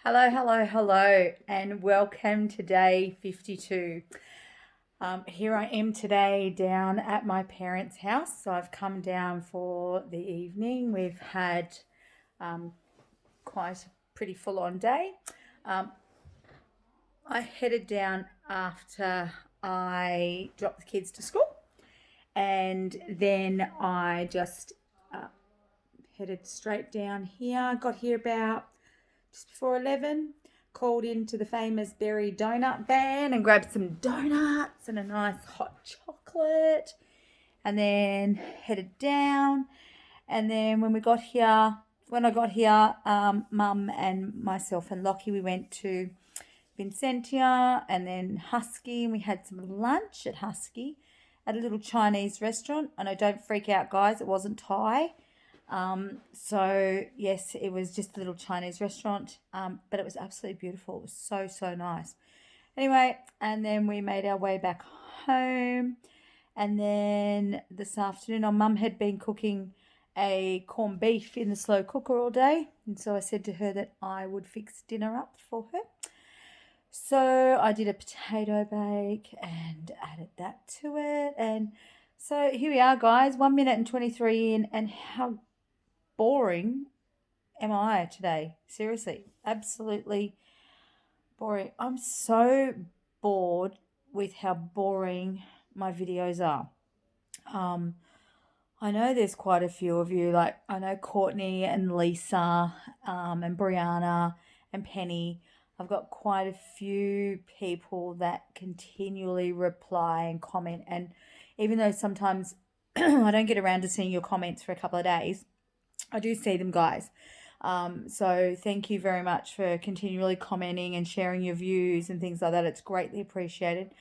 Hello, hello, hello, and welcome to day 52. Here I am today down at my parents' house. So I've come down for the evening. We've had quite a pretty full on day. Um, I headed down after I dropped the kids to school, and then I just uh, headed straight down here. Got here about just before 11, called into the famous Berry Donut Van and grabbed some donuts and a nice hot chocolate, and then headed down. And then when I got here, Mum and myself and Lockie, we went to Vincentia and then Husky, and we had some lunch at Husky at a little Chinese restaurant. I know, don't freak out, guys, it wasn't Thai. So yes, it was just a little Chinese restaurant, but it was absolutely beautiful. It was so, so nice. Anyway, and then we made our way back home. And then this afternoon, our mum had been cooking a corned beef in the slow cooker all day. And so I said to her that I would fix dinner up for her. So I did a potato bake and added that to it. And so here we are, guys, 1 minute and 23 in. And how boring am I today? Seriously, absolutely boring. I'm so bored with how boring my videos are. I know there's quite a few of you, like I know Courtney and Lisa, and Brianna and Penny. I've got quite a few people that continually reply and comment, and even though sometimes I don't get around to seeing your comments for a couple of days, I do see them, guys. So thank you very much for continually commenting and sharing your views and things like that. It's greatly appreciated.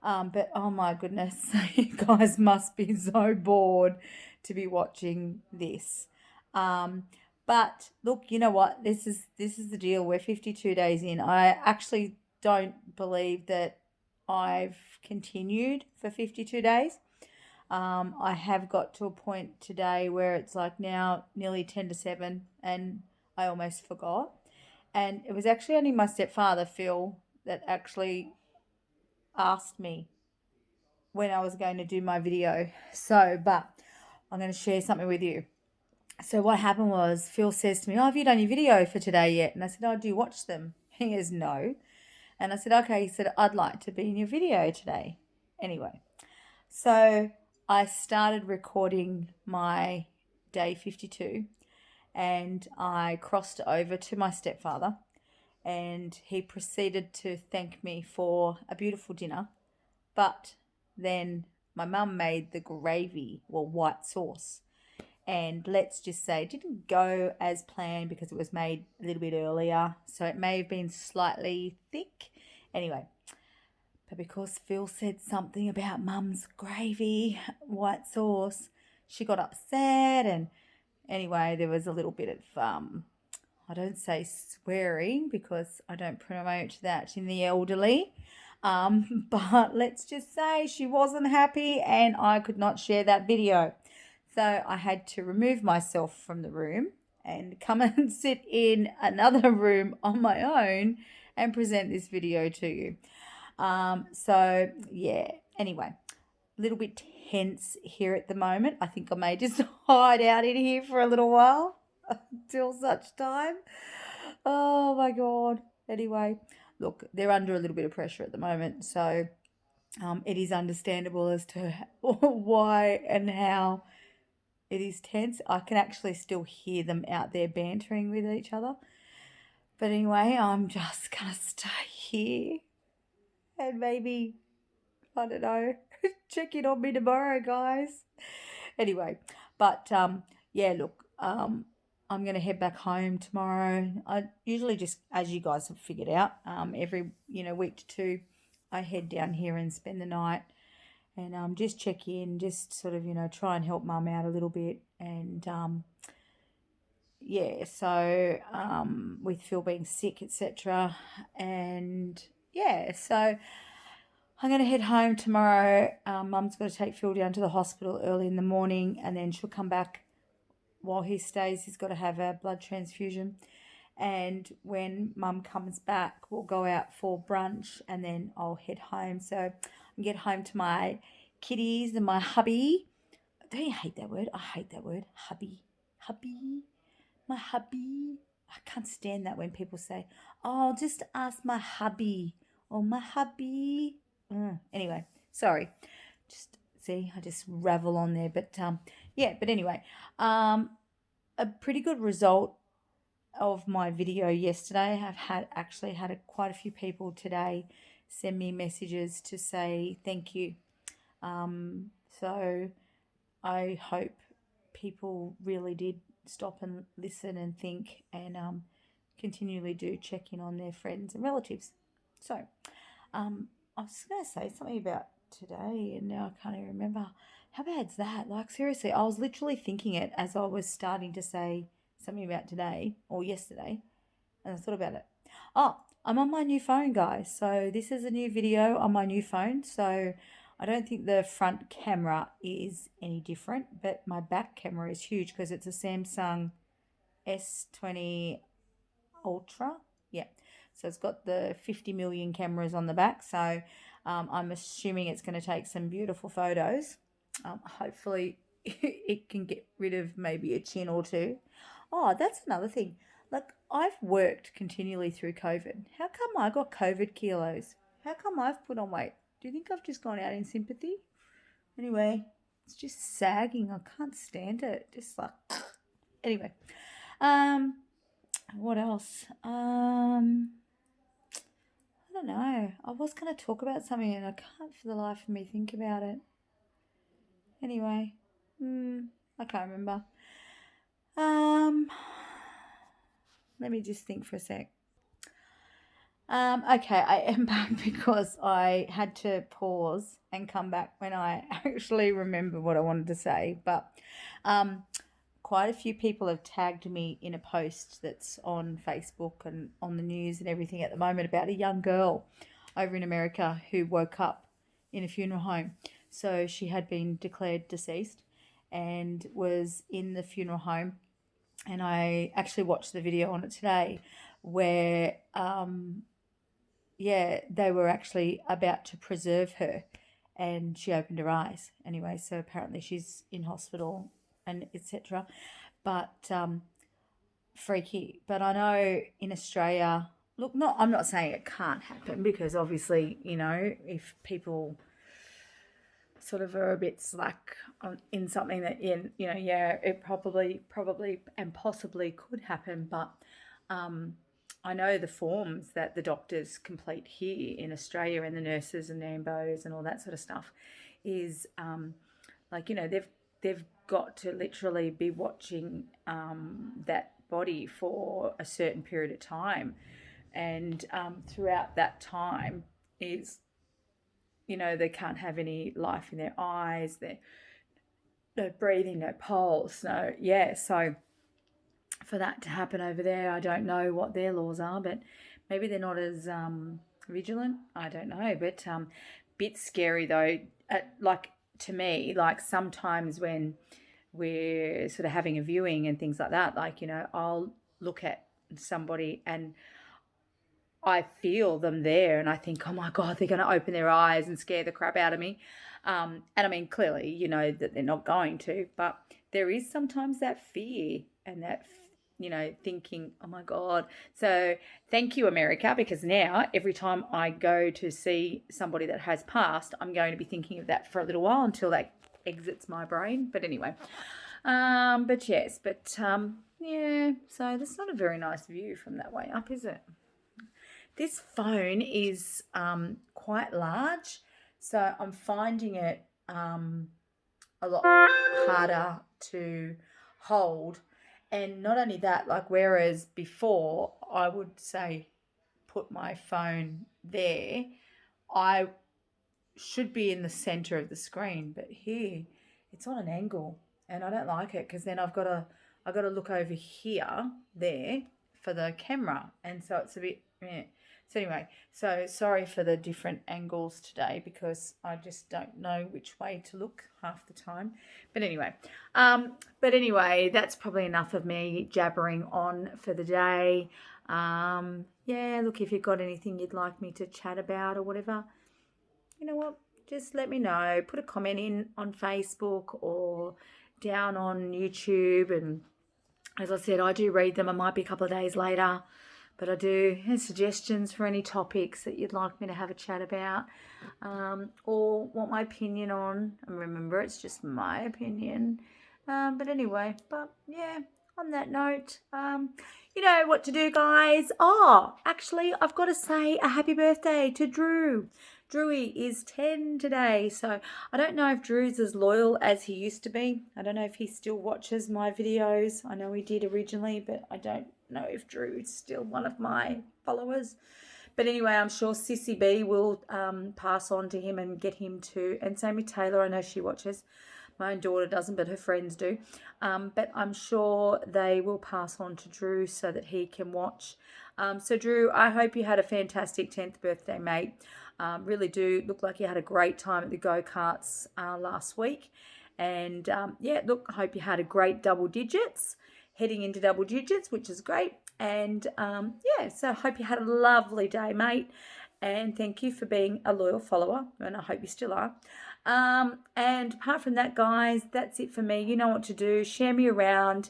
But oh my goodness, you guys must be so bored to be watching this. But look, you know what? This is the deal. We're 52 days in. I actually don't believe that I've continued for 52 days. I have got to a point today where it's like now nearly 10 to 7 and I almost forgot. And it was actually only my stepfather, Phil, that actually asked me when I was going to do my video. But I'm going to share something with you. So what happened was Phil says to me, "Oh, have you done your video for today yet?" And I said, "Oh, do you watch them?" He goes, "No." And I said, "Okay." He said, "I'd like to be in your video today." Anyway, so I started recording my day 52 and I crossed over to my stepfather, and he proceeded to thank me for a beautiful dinner. But then my mum made the gravy, or white sauce, and let's just say it didn't go as planned because it was made a little bit earlier, so it may have been slightly thick. Anyway, but because Phil said something about mum's gravy, white sauce, she got upset, and anyway, there was a little bit of I don't say swearing because I don't promote that in the elderly. But let's just say she wasn't happy and I could not share that video. So I had to remove myself from the room and come and sit in another room on my own and present this video to you. So yeah, anyway, a little bit tense here at the moment. I think I may just hide out in here for a little while until such time. Oh my God. Anyway, look, they're under a little bit of pressure at the moment. So it is understandable as to why and how it is tense. I can actually still hear them out there bantering with each other. But anyway, I'm just going to stay here and maybe, I don't know, check in on me tomorrow, guys. Anyway, but yeah, look, I'm going to head back home tomorrow. I usually just, as you guys have figured out, every week to two, I head down here and spend the night and just check in, just sort of try and help mum out a little bit, and yeah, so with Phil being sick, etc., and yeah, so I'm going to head home tomorrow. Mum's got to take Phil down to the hospital early in the morning, and then she'll come back while he stays. He's got to have a blood transfusion. And when Mum comes back, we'll go out for brunch and then I'll head home. So I get home to my kitties and my hubby. Don't you hate that word? I hate that word. Hubby. Hubby. My hubby. I can't stand that when people say, "Oh, I'll just ask my hubby," or "my hubby." Anyway, sorry. Just see, I just ravel on there. But yeah. But anyway, a pretty good result of my video yesterday. I've actually had quite a few people today send me messages to say thank you. So I hope people really did stop and listen and think and continually do check in on their friends and relatives. So I was going to say something about today and now I can't even remember. How bad's that? Like, seriously, I was literally thinking it as I was starting to say something about today or yesterday, and I thought about it. Oh, I'm on my new phone, guys. So this is a new video on my new phone. So I don't think the front camera is any different, but my back camera is huge because it's a Samsung S20 Ultra. Yeah. So it's got the 50 million cameras on the back. So I'm assuming it's going to take some beautiful photos. Hopefully it can get rid of maybe a chin or two. Oh, that's another thing. Like, I've worked continually through COVID. How come I got COVID kilos? How come I've put on weight? Do you think I've just gone out in sympathy? Anyway, it's just sagging. I can't stand it. Just like, anyway. What else? I don't know. I was going to talk about something and I can't for the life of me think about it. Anyway, I can't remember. Let me just think for a sec. Okay, I am back because I had to pause and come back when I actually remember what I wanted to say. But quite a few people have tagged me in a post that's on Facebook and on the news and everything at the moment about a young girl over in America who woke up in a funeral home. So she had been declared deceased and was in the funeral home. And I actually watched the video on it today where, they were actually about to preserve her and she opened her eyes. Anyway, so apparently she's in hospital and etc. But freaky. But I know in Australia, look, I'm not saying it can't happen because obviously, if people sort of are a bit slack in something that it probably and possibly could happen, but I know the forms that the doctors complete here in Australia and the nurses and ambos and all that sort of stuff is they've got to literally be watching that body for a certain period of time, and throughout that time is they can't have any life in their eyes, no breathing, no pulse, so for that to happen over there, I don't know what their laws are, but maybe they're not as vigilant. I don't know, but bit scary though. To me, like sometimes when we're sort of having a viewing and things like that, I'll look at somebody and I feel them there and I think, oh my God, they're going to open their eyes and scare the crap out of me. And I mean, clearly, that they're not going to, but there is sometimes that fear and that, thinking, oh my God. So thank you, America, because now every time I go to see somebody that has passed, I'm going to be thinking of that for a little while until that exits my brain. But anyway, so that's not a very nice view from that way up, is it? This phone is quite large, so I'm finding it a lot harder to hold. And not only that, whereas before I would say put my phone there, I should be in the center of the screen, but here it's on an angle and I don't like it because then I've got to look over here there for the camera, and so it's a bit So anyway, so sorry for the different angles today because I just don't know which way to look half the time. But anyway, that's probably enough of me jabbering on for the day. Yeah, look, if you've got anything you'd like me to chat about or whatever, you know what, just let me know. Put a comment in on Facebook or down on YouTube, and as I said, I do read them. It might be a couple of days later, but I do have suggestions for any topics that you'd like me to have a chat about, or want my opinion on. And remember, it's just my opinion. But anyway, yeah, on that note, you know what to do, guys. Oh, actually, I've got to say a happy birthday to Drew. Drewy is 10 today, so I don't know if Drew's as loyal as he used to be. I don't know if he still watches my videos. I know he did originally, but I don't know if Drew is still one of my followers. But anyway, I'm sure Sissy B will pass on to him and get him to, and same with Taylor. I know she watches. My own daughter doesn't, but her friends do. But I'm sure they will pass on to Drew so that he can watch. So Drew, I hope you had a fantastic 10th birthday, mate. Really do look like you had a great time at the go-karts last week. And yeah, look, I hope you had a great double digits, heading into double digits, which is great. And yeah, so I hope you had a lovely day, mate. And thank you for being a loyal follower, and I hope you still are. And apart from that, guys, that's it for me. You know what to do. Share me around.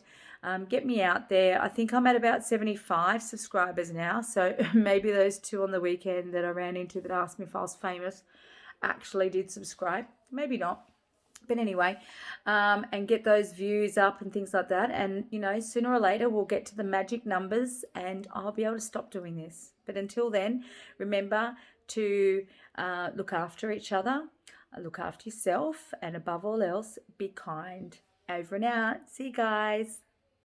Get me out there. I think I'm at about 75 subscribers now. So maybe those two on the weekend that I ran into that asked me if I was famous actually did subscribe. Maybe not. But anyway, and get those views up and things like that. And, you know, sooner or later we'll get to the magic numbers and I'll be able to stop doing this. But until then, remember to look after each other, look after yourself, and above all else, be kind. Over and out. See you guys.